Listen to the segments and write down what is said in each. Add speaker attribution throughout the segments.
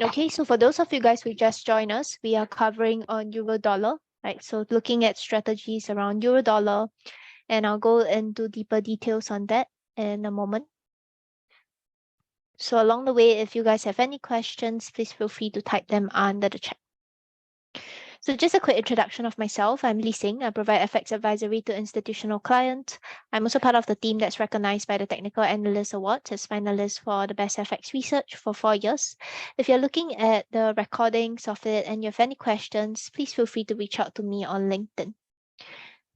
Speaker 1: Okay, so for those of you guys who just joined us, we are covering on euro dollar, right? So looking at strategies around euro dollar, and I'll go into deeper details on that in a moment. So along the way, if you guys have any questions, please feel free to type them under the chat. So just a quick introduction of myself. I'm Lee Singh. I provide FX advisory to institutional clients. I'm also part of the team that's recognized by the Technical Analyst Award as finalist for the Best FX Research for 4 years. If you're looking at the recordings of it and you have any questions, please feel free to reach out to me on LinkedIn.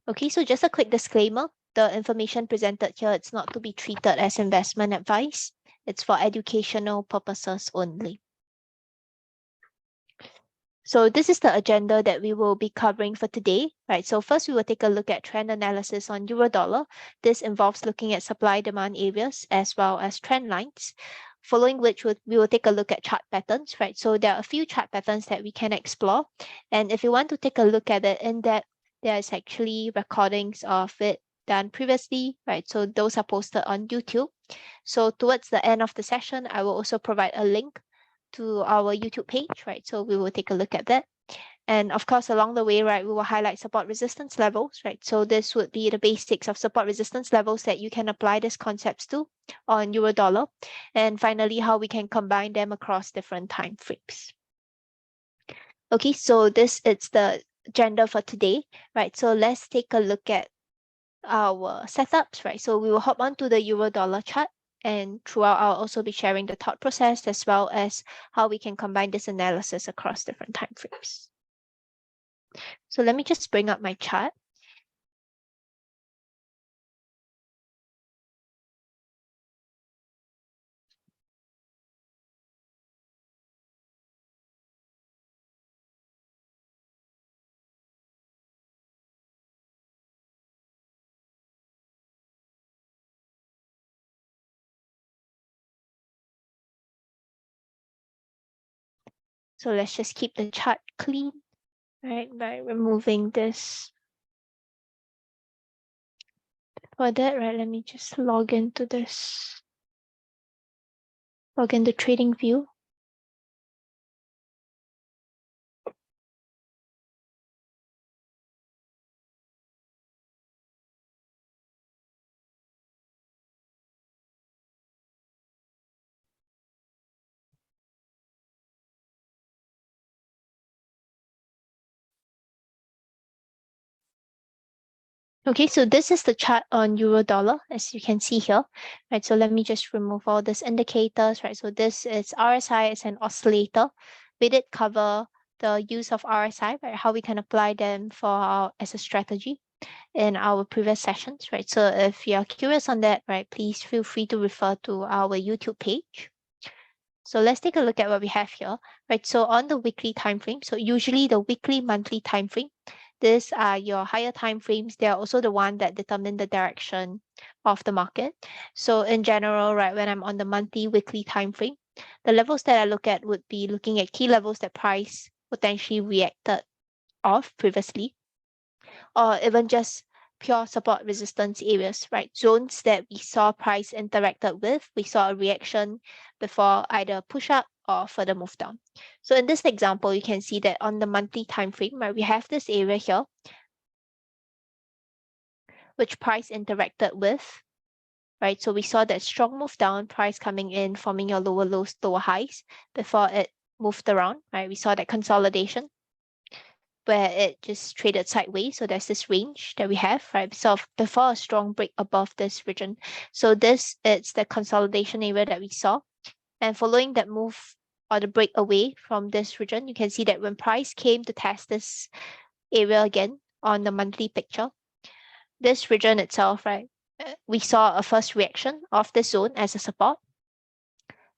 Speaker 1: Okay, so just a quick disclaimer. The information presented here, it's not to be treated as investment advice. It's for educational purposes only. So this is the agenda that we will be covering for today, right? So first we will take a look at trend analysis on euro dollar. This involves looking at supply demand areas as well as trend lines, following which we will take a look at chart patterns, right? So there are a few chart patterns that we can explore. And if you want to take a look at it in depth, there is actually recordings of it done previously, right? So those are posted on YouTube. So towards the end of the session, I will also provide a link to our YouTube page, right? So we will take a look at that. And of course, along the way, right, we will highlight support resistance levels, right? So this would be the basics of support resistance levels that you can apply these concepts to on euro dollar. And finally, how we can combine them across different time frames. Okay, so this is the agenda for today, right? So let's take a look at our setups, right? So we will hop onto the euro dollar chart. And throughout, I'll also be sharing the thought process as well as how we can combine this analysis across different time frames. So let me just bring up my chart. So let's just keep the chart clean, right, by removing this. For that, right, let me just log into this. Log into TradingView. Okay, so this is the chart on euro dollar, as you can see here, right? So let me just remove all these indicators, right? So this is RSI as an oscillator. We did cover the use of RSI, right? How we can apply them as a strategy in our previous sessions, right? So if you're curious on that, right, please feel free to refer to our YouTube page. So let's take a look at what we have here, right? So on the weekly time frame, so usually the weekly, monthly time frame, these are your higher time frames. They are also the one that determine the direction of the market. So in general, right, when I'm on the monthly, weekly time frame, the levels that I look at would be looking at key levels that price potentially reacted off previously, or even just pure support resistance areas, right? Zones that we saw price interacted with, we saw a reaction before either push up or further move down. So in this example, you can see that on the monthly time frame, right, we have this area here, which price interacted with, right? So we saw that strong move down, price coming in, forming your lower lows, lower highs before it moved around, right? We saw that consolidation where it just traded sideways. So there's this range that we have, right? So before a strong break above this region. So this is the consolidation area that we saw. And following that move or the break away from this region, you can see that when price came to test this area again on the monthly picture, this region itself, right? We saw a first reaction of the zone as a support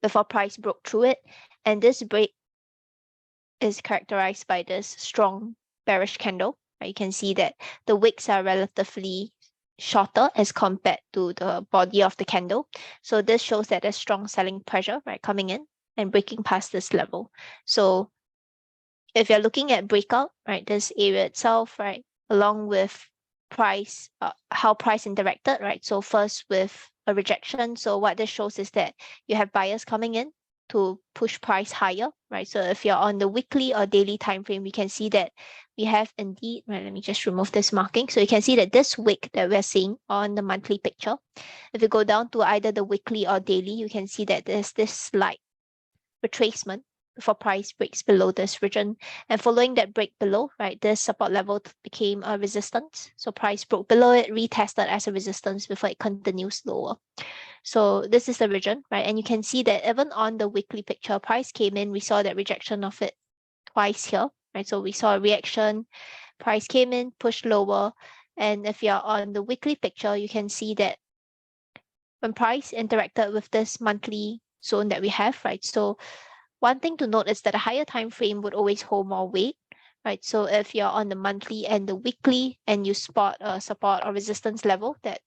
Speaker 1: before price broke through it. And this break is characterized by this strong bearish candle. You can see that the wicks are relatively shorter as compared to the body of the candle. So this shows that there's strong selling pressure, right, coming in and breaking past this level. So if you're looking at breakout, right, this area itself, right, along with price, how price interacted, right? So first with a rejection. So what this shows is that you have buyers coming in to push price higher, right? So if you're on the weekly or daily time frame, we can see that we have indeed, right, let me just remove this marking. So you can see that this wick that we're seeing on the monthly picture, if you go down to either the weekly or daily, you can see that there's this slight retracement before price breaks below this region. And following that break below, right, this support level became a resistance. So price broke below it, retested as a resistance before it continues lower. So this is the region, right? And you can see that even on the weekly picture, price came in, we saw that rejection of it twice here, right? So we saw a reaction, price came in, pushed lower. And if you're on the weekly picture, you can see that when price interacted with this monthly zone that we have, right? So one thing to note is that a higher time frame would always hold more weight, right? So if you're on the monthly and the weekly and you spot a support or resistance level that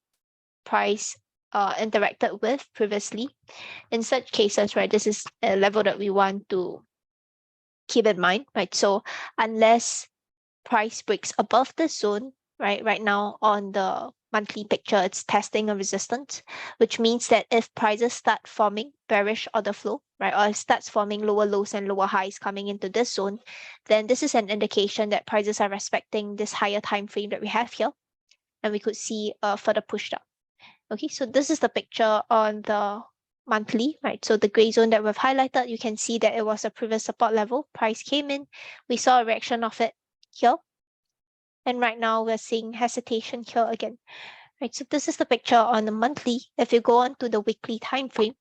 Speaker 1: price interacted with previously, in such cases, right, this is a level that we want to keep in mind, right? So unless price breaks above the zone, right now on the monthly picture, it's testing a resistance, which means that if prices start forming bearish order flow, right, or it starts forming lower lows and lower highs coming into this zone, then this is an indication that prices are respecting this higher time frame that we have here, and we could see a further push down. Okay, so this is the picture on the monthly, right? So the gray zone that we've highlighted, you can see that it was a previous support level. Price came in, we saw a reaction of it here. And right now we're seeing hesitation here again, right? So this is the picture on the monthly. If you go on to the weekly time frame,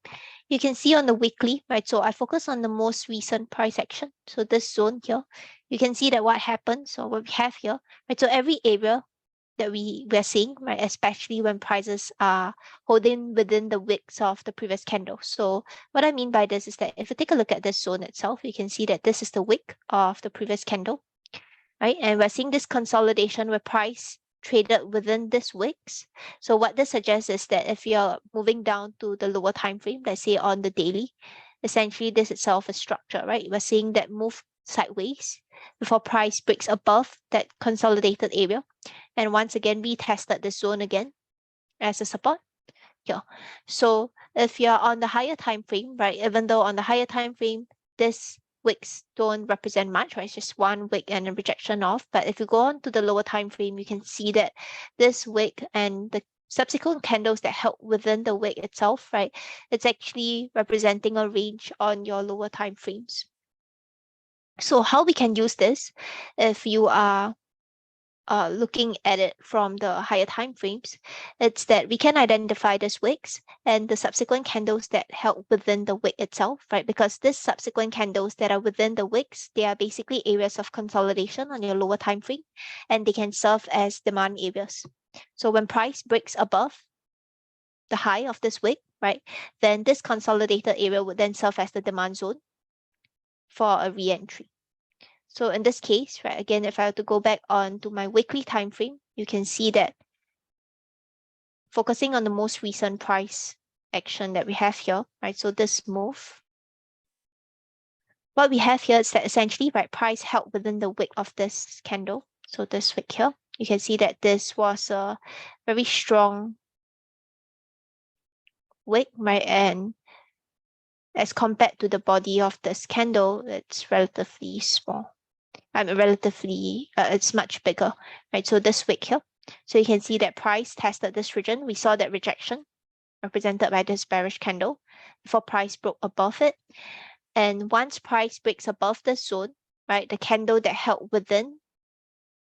Speaker 1: you can see on the weekly, right? So I focus on the most recent price action. So this zone here, you can see that what happens or what we have here, right? So every area that we're seeing, right, especially when prices are holding within the wicks of the previous candle. So what I mean by this is that if you take a look at this zone itself, you can see that this is the wick of the previous candle, right? And we're seeing this consolidation where price traded within this wicks. So what this suggests is that if you're moving down to the lower time frame, let's say on the daily, essentially this itself is structure, right? We're seeing that move sideways before price breaks above that consolidated area, and once again retested this zone again as a support here. So if you're on the higher time frame, right, even though on the higher time frame this wicks don't represent much, right? It's just one wick and a rejection off. But if you go on to the lower time frame, you can see that this wick and the subsequent candles that held within the wick itself, right, it's actually representing a range on your lower time frames. So how we can use this if you are looking at it from the higher time frames, it's that we can identify these wicks and the subsequent candles that held within the wick itself, right? Because these subsequent candles that are within the wicks, they are basically areas of consolidation on your lower time frame, and they can serve as demand areas. So when price breaks above the high of this wick, right, then this consolidated area would then serve as the demand zone for a re-entry. So in this case, right, again, if I were to go back on to my weekly time frame, you can see that focusing on the most recent price action that we have here, right? So this move, what we have here is that essentially, right, price held within the wick of this candle. So this wick here, you can see that this was a very strong wick, right? And as compared to the body of this candle, it's relatively small. It's much bigger, right? So this wick here, so you can see that price tested this region. We saw that rejection represented by this bearish candle before price broke above it. And once price breaks above this zone, right, the candle that held within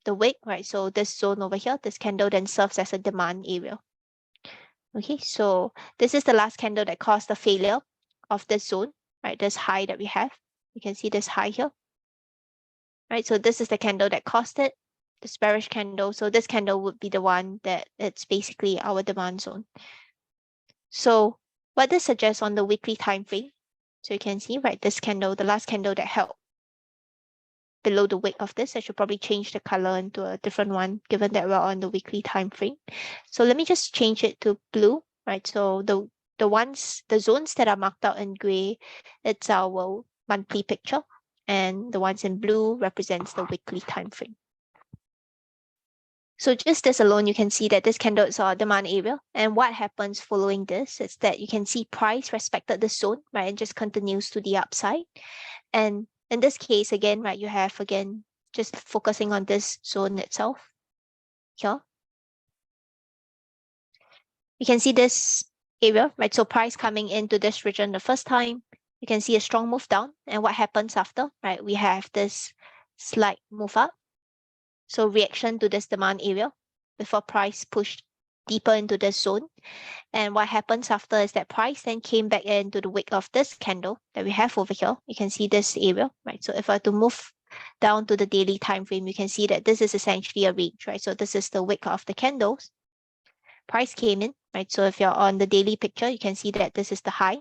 Speaker 1: the wick, right, so this zone over here, this candle then serves as a demand area. Okay, so this is the last candle that caused the failure of this zone, right, this high that we have. You can see this high here. Right, so this is the candle that caused it, this bearish candle. So this candle would be the one that it's basically our demand zone. So what this suggests on the weekly time frame, so you can see, right, this candle, the last candle that held below the wick of this, I should probably change the color into a different one given that we're on the weekly time frame. So let me just change it to blue, right? So the zones that are marked out in gray, it's our monthly picture, and the ones in blue represents the weekly time frame. So just this alone, you can see that this candle is our demand area. And what happens following this is that you can see price respected the zone, right, and just continues to the upside. And in this case, again, right, you have, again, just focusing on this zone itself here. You can see this area, right? So price coming into this region the first time, you can see a strong move down. And what happens after, right? We have this slight move up. So reaction to this demand area before price pushed deeper into this zone. And what happens after is that price then came back into the wick of this candle that we have over here. You can see this area, right? So if I were to move down to the daily time frame, you can see that this is essentially a range, right? So this is the wick of the candles. Price came in, right? So if you're on the daily picture, you can see that this is the high,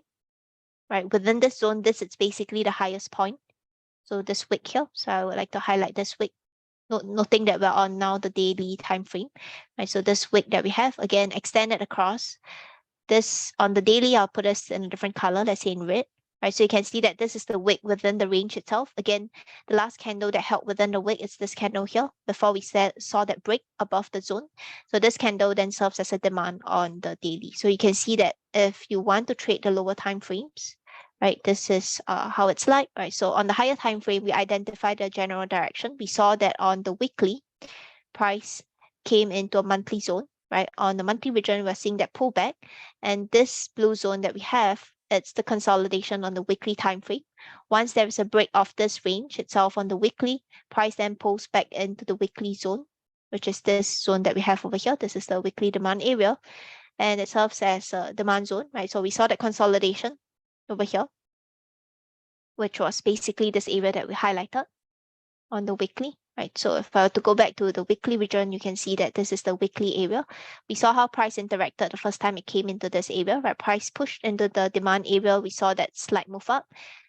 Speaker 1: right? Within this zone, this is basically the highest point. So this wick here. So I would like to highlight this wick, noting that we're on now the daily time frame, right? So this wick that we have, again, extended across. This on the daily, I'll put this in a different color, let's say in red, right? So you can see that this is the wick within the range itself. Again, the last candle that held within the wick is this candle here before we saw that break above the zone. So this candle then serves as a demand on the daily. So you can see that if you want to trade the lower time frames, right, this is how it's like, right? So on the higher time frame, we identify the general direction. We saw that on the weekly, price came into a monthly zone, right? On the monthly region, we're seeing that pullback. And this blue zone that we have, it's the consolidation on the weekly time frame. Once there is a break of this range itself on the weekly, price then pulls back into the weekly zone, which is this zone that we have over here. This is the weekly demand area. And it serves as a demand zone, right? So we saw that consolidation over here, which was basically this area that we highlighted on the weekly, right? So if I were to go back to the weekly region, you can see that this is the weekly area. We saw how price interacted the first time it came into this area, right? Price pushed into the demand area. We saw that slight move up.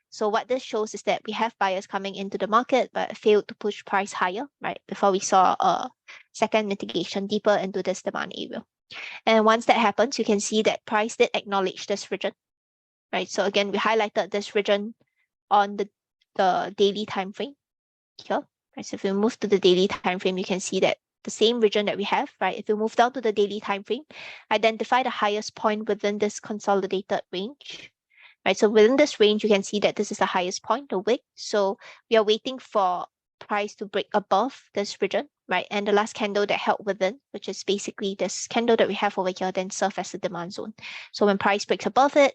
Speaker 1: So what this shows is that we have buyers coming into the market, but failed to push price higher, right? Before we saw a second mitigation deeper into this demand area. And once that happens, you can see that price did acknowledge this region, right? So again, we highlighted this region on the daily time frame here. Right? So if we move to the daily time frame, you can see that the same region that we have, right? If you move down to the daily time frame, identify the highest point within this consolidated range, right? So within this range, you can see that this is the highest point, the wick. So we are waiting for price to break above this region, right? And the last candle that held within, which is basically this candle that we have over here, then serve as the demand zone. So when price breaks above it,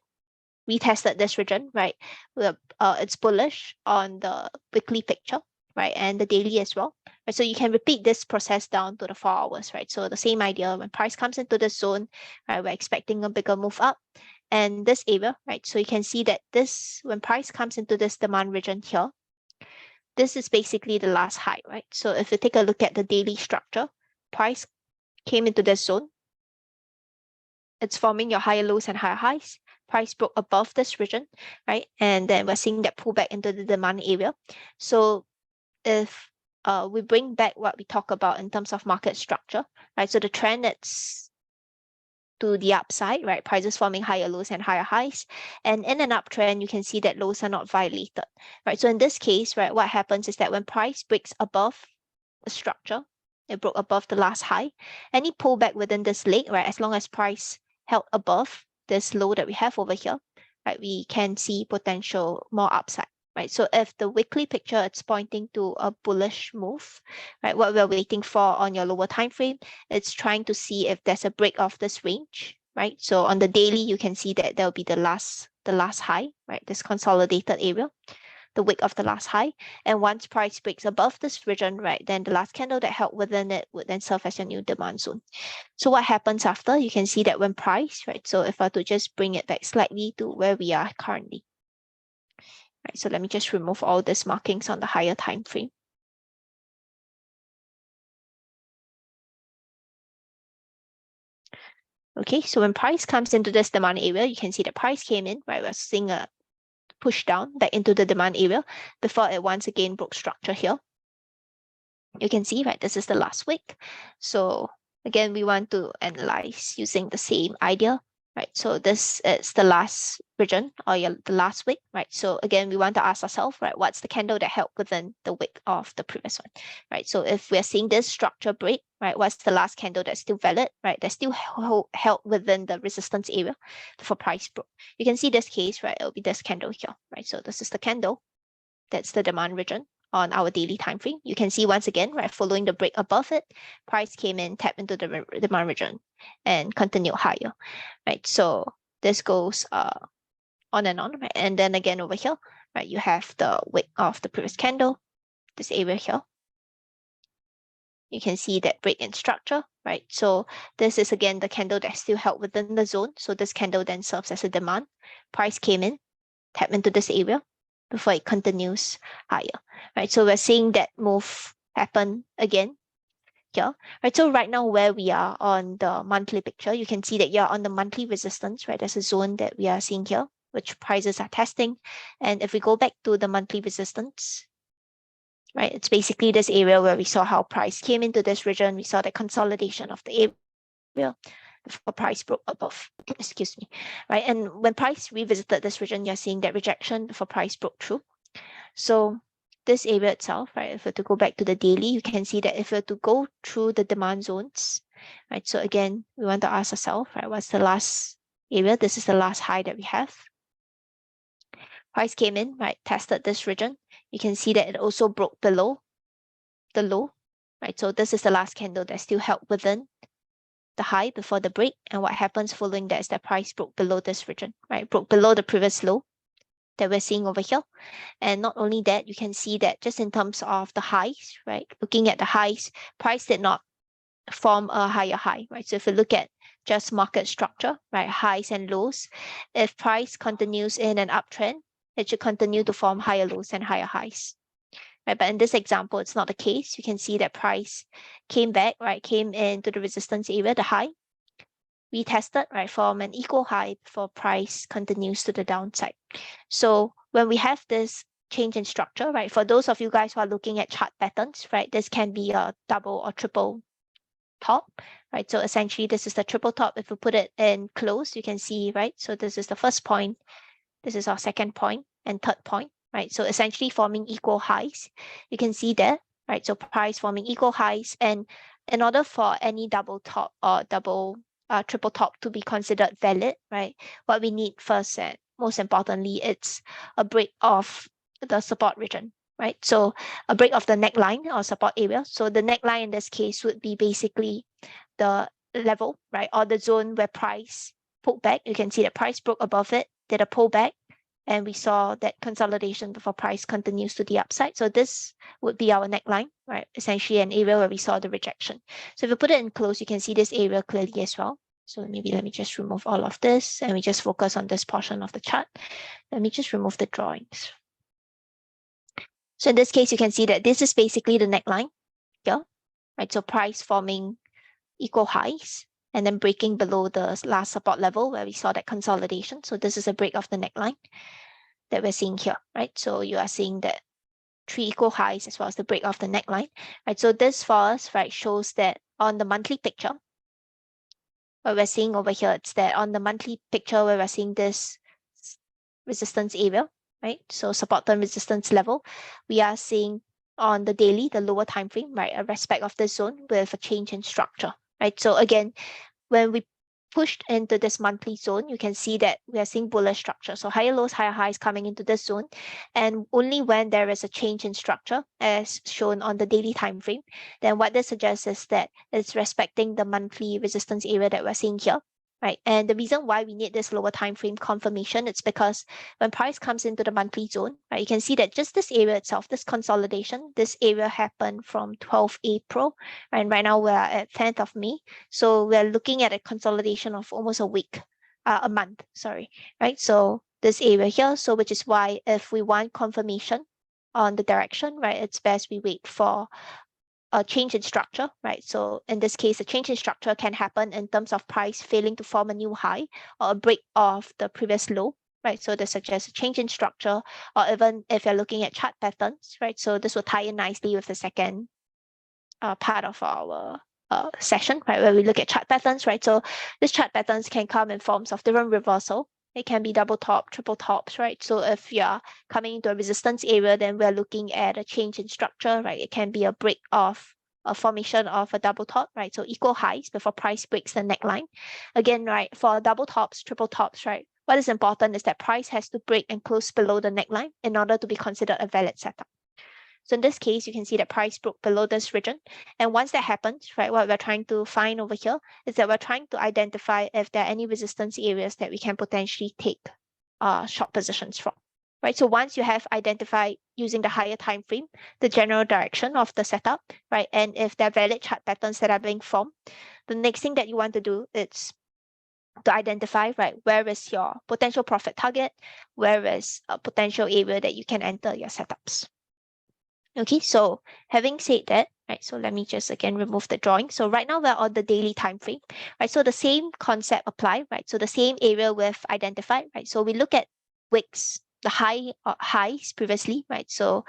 Speaker 1: we tested this region, right? It's bullish on the weekly picture, right? And the daily as well. Right? So you can repeat this process down to the 4 hours, right? So the same idea, when price comes into the zone, right, we're expecting a bigger move up. And this area, right? So you can see that this, when price comes into this demand region here, this is basically the last high, right? So if you take a look at the daily structure, price came into this zone. It's forming your higher lows and higher highs. Price broke above this region, right? And then we're seeing that pullback into the demand area. So if we bring back what we talk about in terms of market structure, right? So the trend is to the upside, right? Prices forming higher lows and higher highs. And in an uptrend, you can see that lows are not violated, right? So in this case, right, what happens is that when price breaks above the structure, it broke above the last high, any pullback within this leg, right, as long as price held above this low that we have over here, right, we can see potential more upside, right? So if the weekly picture, it's pointing to a bullish move, right? What we're waiting for on your lower time frame, it's trying to see if there's a break of this range, right? So on the daily, you can see that there'll be the last high, right? This consolidated area, the wick of the last high. And once price breaks above this region, right, then the last candle that held within it would then serve as your new demand zone. So what happens after? You can see that when price, right, so if I were to just bring it back slightly to where we are currently. Right, so let me just remove all these markings on the higher time frame. Okay, so when price comes into this demand area, you can see the price came in, right? We're seeing a push down back into the demand area before it once again broke structure here. You can see, right, this is the last wick. So again, we want to analyze using the same idea. right? So this is the last region or the last wick, right? So again, we want to ask ourselves, right, what's the candle that held within the wick of the previous one, right? So if we're seeing this structure break, right, what's the last candle that's still valid, right? That's still held within the resistance area for price broke. You can see this case, right? It'll be this candle here, right? So this is the candle. That's the demand region on our daily time frame. You can see once again, right, following the break above it, price came in, tapped into the demand region and continued higher, right? So this goes on and on, right? And then again over here, right, you have the wick of the previous candle, this area here. You can see that break in structure, right? So this is again the candle that's still held within the zone. So this candle then serves as a demand. Price came in, tapped into this area before it continues higher, right? So we're seeing that move happen again here, right? So right now where we are on the monthly picture, you can see that you're on the monthly resistance, right? There's a zone that we are seeing here, which prices are testing. And if we go back to the monthly resistance, right, it's basically this area where we saw how price came into this region. We saw the consolidation of the area before price broke above, excuse me, right? And when price revisited this region, you're seeing that rejection before price broke through. So this area itself, right, if we're to go back to the daily, you can see that if we're to go through the demand zones, right, so again, we want to ask ourselves, right, what's the last area? This is the last high that we have. Price came in, right, tested this region. You can see that it also broke below the low, right? So this is the last candle that still held within the high before the break. And what happens following that is that price broke below this region, right? Broke below the previous low that we're seeing over here. And not only that, you can see that just in terms of the highs, right? Looking at the highs, price did not form a higher high, right? So if you look at just market structure, right? Highs and lows, if price continues in an uptrend, it should continue to form higher lows and higher highs. Right, but in this example, it's not the case. You can see that price came back, right? Came into the resistance area, the high. We tested, right, from an equal high before price continues to the downside. So when we have this change in structure, right, for those of you guys who are looking at chart patterns, right, this can be a double or triple top, right? So essentially, this is the triple top. If we put it in close, you can see, right? So this is the first point. This is our second point and third point, right? So essentially forming equal highs. You can see there, right? So price forming equal highs. And in order for any double top or triple top to be considered valid, right? What we need first and most importantly, it's a break of the support region, right? So a break of the neckline or support area. So the neckline in this case would be basically the level, right? Or the zone where price pulled back. You can see that price broke above it, did a pullback, and we saw that consolidation before price continues to the upside. So this would be our neckline, right? Essentially an area where we saw the rejection. So if you put it in close, you can see this area clearly as well. So maybe let me just remove all of this and we just focus on this portion of the chart. Let me just remove the drawings. So in this case, you can see that this is basically the neckline here, right? So price forming equal highs and then breaking below the last support level where we saw that consolidation. So this is a break of the neckline that we're seeing here, right? So you are seeing that 3 equal highs as well as the break of the neckline, right? So this for us, right, shows that on the monthly picture, what we're seeing over here, it's that on the monthly picture where we're seeing this resistance area, right? So support and resistance level, we are seeing on the daily, the lower time frame, right, a respect of this zone with a change in structure, right? So again, when we pushed into this monthly zone, you can see that we are seeing bullish structure. So higher lows, higher highs coming into this zone. And only when there is a change in structure, as shown on the daily time frame, then what this suggests is that it's respecting the monthly resistance area that we're seeing here. Right. And the reason why we need this lower time frame confirmation, it's because when price comes into the monthly zone, right, you can see that just this area itself, this consolidation, this area happened from 12th April, and right now we're at 10th of May. So we're looking at a consolidation of almost a week, a month, sorry, right? So this area here, so which is why if we want confirmation on the direction, right, it's best we wait for a change in structure, right? So in this case, a change in structure can happen in terms of price failing to form a new high or a break of the previous low, right? So this suggests a change in structure, or even if you're looking at chart patterns, right? So this will tie in nicely with the second part of our session, right, where we look at chart patterns, right? So these chart patterns can come in forms of different reversal. It can be double top, triple tops, right? So if you're coming into a resistance area, then we're looking at a change in structure, right? It can be a break of a formation of a double top, right? So equal highs before price breaks the neckline. Again, right, for double tops, triple tops, right, what is important is that price has to break and close below the neckline in order to be considered a valid setup. So in this case, you can see that price broke below this region. And once that happens, right, what we're trying to find over here is that we're trying to identify if there are any resistance areas that we can potentially take short positions from. Right, so once you have identified using the higher time frame the general direction of the setup, right, and if there are valid chart patterns that are being formed, the next thing that you want to do is to identify, right, where is your potential profit target, where is a potential area that you can enter your setups. Okay, so having said that, right, so let me just again remove the drawing. So right now we're on the daily time frame, right? So the same concept apply, right? So the same area we've identified, right? So we look at wicks, the highs previously, right? So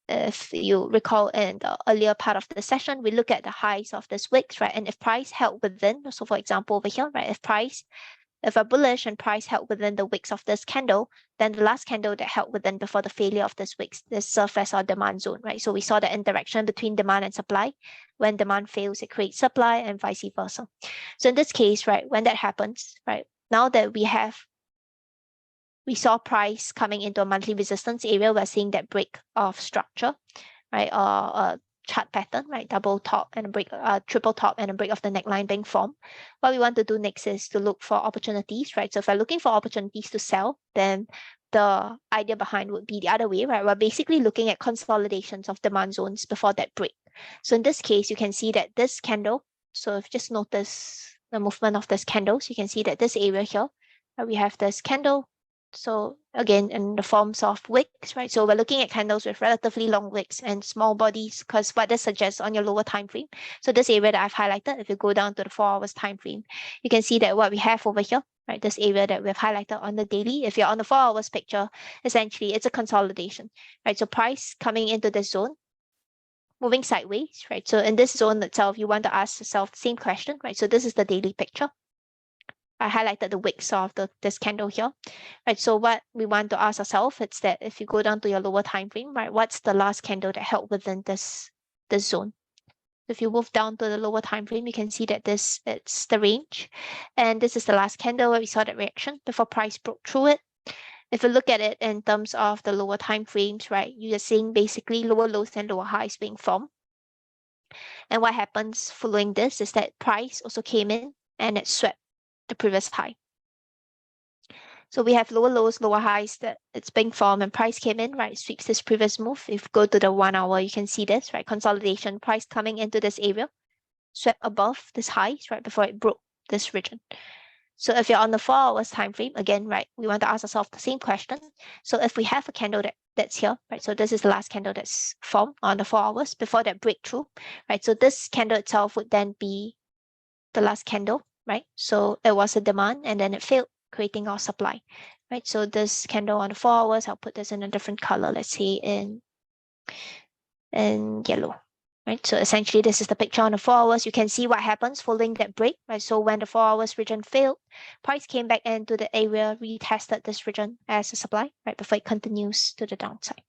Speaker 1: if you recall in the earlier part of the session, we look at the highs of this wicks, right? And if price held within, so for example over here, right, if a bullish and price held within the wicks of this candle, then the last candle that held within before the failure of this wicks, this serves as our demand zone, right? So we saw the interaction between demand and supply. When demand fails, it creates supply and vice versa. So in this case, right, when that happens, right, now that we saw price coming into a monthly resistance area, we're seeing that break of structure, right, or chart pattern, right, double top and a break, triple top and a break of the neckline being formed. What we want to do next is to look for opportunities, right? So if we're looking for opportunities to sell, then the idea behind would be the other way, right? We're basically looking at consolidations of demand zones before that break. So in this case, you can see that this candle, so if you just notice the movement of this candle, so you can see that this area here, we have this candle. So again, in the forms of wicks, right? So we're looking at candles with relatively long wicks and small bodies, because what this suggests on your lower time frame. So this area that I've highlighted, if you go down to the 4 hours time frame, you can see that what we have over here, right? This area that we've highlighted on the daily, if you're on the 4 hours picture, essentially it's a consolidation, right? So price coming into this zone, moving sideways, right? So in this zone itself, you want to ask yourself the same question, right? So this is the daily picture. I highlighted the wicks of this candle here, right? So what we want to ask ourselves is that if you go down to your lower time frame, right, what's the last candle that held within this zone? If you move down to the lower time frame, you can see that it's the range, and this is the last candle where we saw that reaction before price broke through it. If you look at it in terms of the lower time frames, right, you're seeing basically lower lows and lower highs being formed. And what happens following this is that price also came in and it swept the previous high. So we have lower lows, lower highs that it's being formed, and price came in, right, sweeps this previous move. If you go to the 1 hour, you can see this, right, consolidation, price coming into this area, swept above this highs, right, before it broke this region. So if you're on the 4 hours time frame, again, right, we want to ask ourselves the same question. So if we have a candle that's here, right, so this is the last candle that's formed on the 4 hours before that breakthrough, right, so this candle itself would then be the last candle, right? So it was a demand and then it failed, creating our supply, right? So this candle on the 4 hours, I'll put this in a different color, let's say in yellow, right? So essentially this is the picture on the 4 hours. You can see what happens following that break, right? So when the 4 hours region failed, price came back into the area, retested this region as a supply, right? Before it continues to the downside.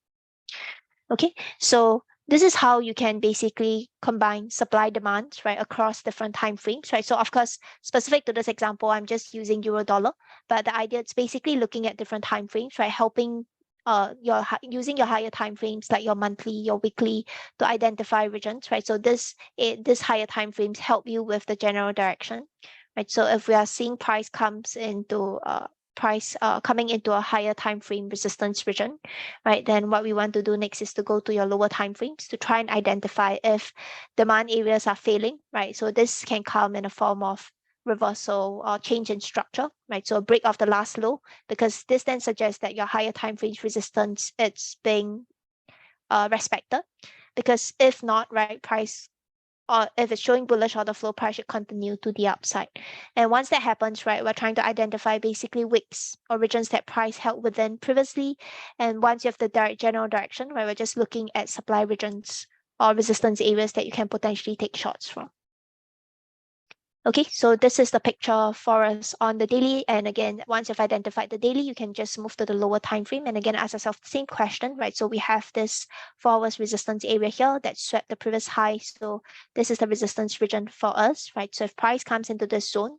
Speaker 1: Okay, so this is how you can basically combine supply demands, right, across different time frames, right? So of course, specific to this example, I'm just using euro dollar, but the idea is basically looking at different time frames, right? Helping using your higher time frames like your monthly, your weekly to identify regions, right? So this higher time frames help you with the general direction, right? So if we are seeing price comes into coming into a higher time frame resistance region, right, then what we want to do next is to go to your lower time frames to try and identify if demand areas are failing, right? So this can come in a form of reversal or change in structure, right? So a break of the last low, because this then suggests that your higher time frames resistance it's being respected. Because if not, right, price or if it's showing bullish order flow, price should continue to the upside. And once that happens, right, we're trying to identify basically wicks or regions that price held within previously. And once you have the general direction, right, we're just looking at supply regions or resistance areas that you can potentially take shots from. Okay, so this is the picture for us on the daily. And again, once you've identified the daily, you can just move to the lower time frame. And again, ask yourself the same question, right? So we have this 4 hours resistance area here that swept the previous high. So this is the resistance region for us, right? So if price comes into this zone,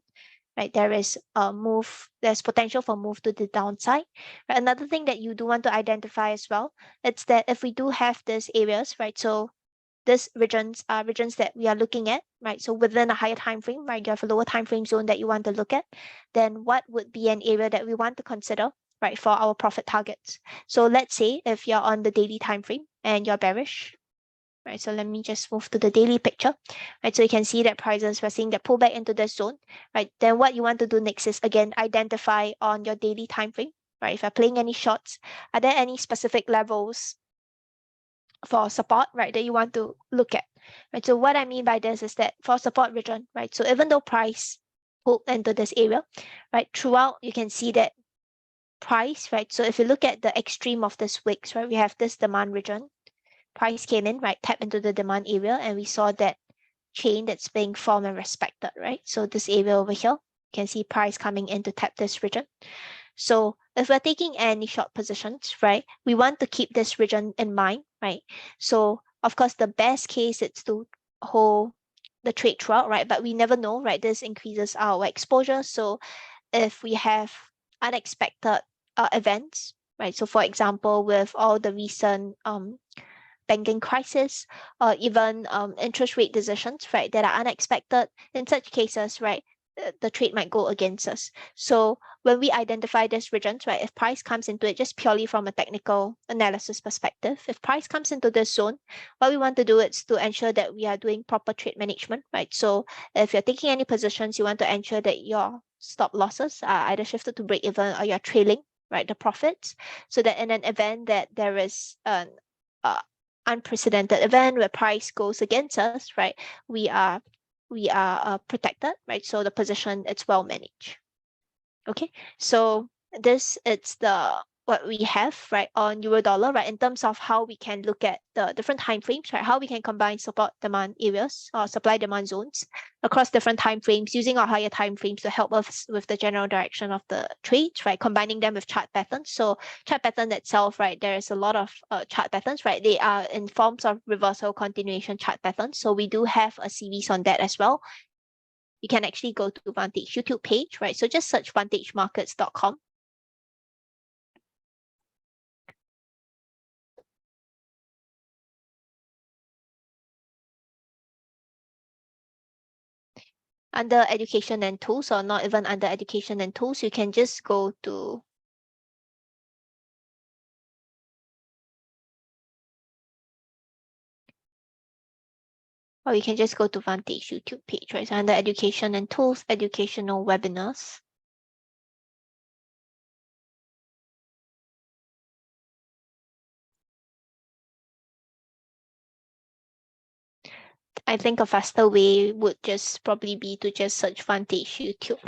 Speaker 1: right, there is a move, there's potential for move to the downside. Right? Another thing that you do want to identify as well, it's that if we do have these areas, right? So these regions are regions that we are looking at, right? So within a higher time frame, right, you have a lower time frame zone that you want to look at, then what would be an area that we want to consider, right, for our profit targets? So let's say if you're on the daily time frame and you're bearish, right? So let me just move to the daily picture, right? So you can see that prices, we're seeing that pullback into this zone, right? Then what you want to do next is again identify on your daily time frame, right? If you're playing any shorts, are there any specific levels for support, right, that you want to look at, right? So what I mean by this is that for support region, right, so even though price pulled into this area, right, throughout you can see that price, right, so if you look at the extreme of this wicks, right, we have this demand region, price came in, right, tap into the demand area, and we saw that chain that's being formed and respected, right? So this area over here, you can see price coming in to tap this region. So if we're taking any short positions, right, we want to keep this region in mind, right? So of course, the best case is to hold the trade throughout, right? But we never know, right? This increases our exposure. So if we have unexpected events, right? So for example, with all the recent banking crisis or even interest rate decisions, right, that are unexpected, in such cases, right, the trade might go against us. So when we identify these regions, right, if price comes into it just purely from a technical analysis perspective, if price comes into this zone, what we want to do is to ensure that we are doing proper trade management, right? So if you're taking any positions, you want to ensure that your stop losses are either shifted to break even or you're trailing, right, the profits, so that in an event that there is an unprecedented event where price goes against us, right, we are protected, right? So the position, it's well managed. Okay, so this it's the what we have, right, on euro dollar, right, in terms of how we can look at the different time frames, right, how we can combine support demand areas or supply demand zones across different time frames using our higher time frames to help us with the general direction of the trades, right, combining them with chart patterns. So chart pattern itself, right, there is a lot of chart patterns, right, they are in forms of reversal continuation chart patterns, so we do have a series on that as well. You can actually go to Vantage YouTube page, right? So just search vantagemarkets.com. Under education and tools, or not even under education and tools, you can just go to or you can just go to Vantage YouTube page, right? So under education and tools, educational webinars. I think a faster way would just probably be to just search Vantage YouTube.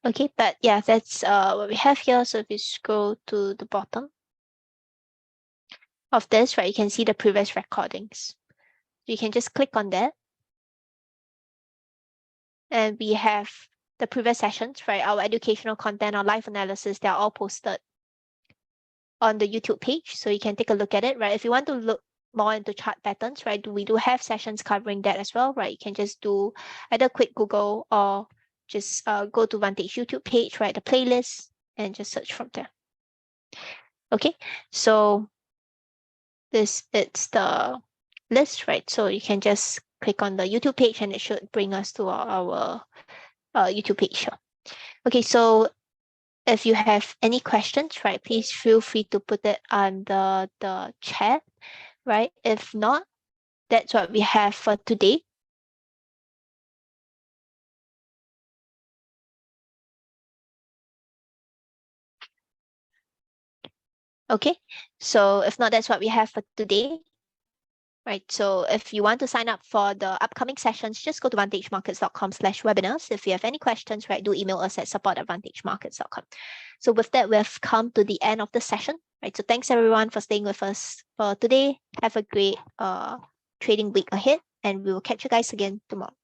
Speaker 1: Okay, but yeah, that's what we have here. So if you scroll to the bottom of this, right, you can see the previous recordings. You can just click on that. And we have the previous sessions, right? Our educational content, our live analysis, they're all posted on the YouTube page. So you can take a look at it, right? If you want to look more into chart patterns, right, we do have sessions covering that as well, right? You can just do either quick Google or just go to Vantage YouTube page, right, the playlist, and just search from there. Okay, so this it's the list, right? So you can just click on the YouTube page and it should bring us to our YouTube page here. Okay, so if you have any questions, right, please feel free to put it under the chat, right? If not, that's what we have for today. Okay, so if not, that's what we have for today. Right, so if you want to sign up for the upcoming sessions, just go to vantagemarkets.com/webinars. If you have any questions, right, do email us at support@vantagemarkets.com. So with that, we've come to the end of the session, right? So thanks everyone for staying with us for today. Have a great trading week ahead, and we will catch you guys again tomorrow.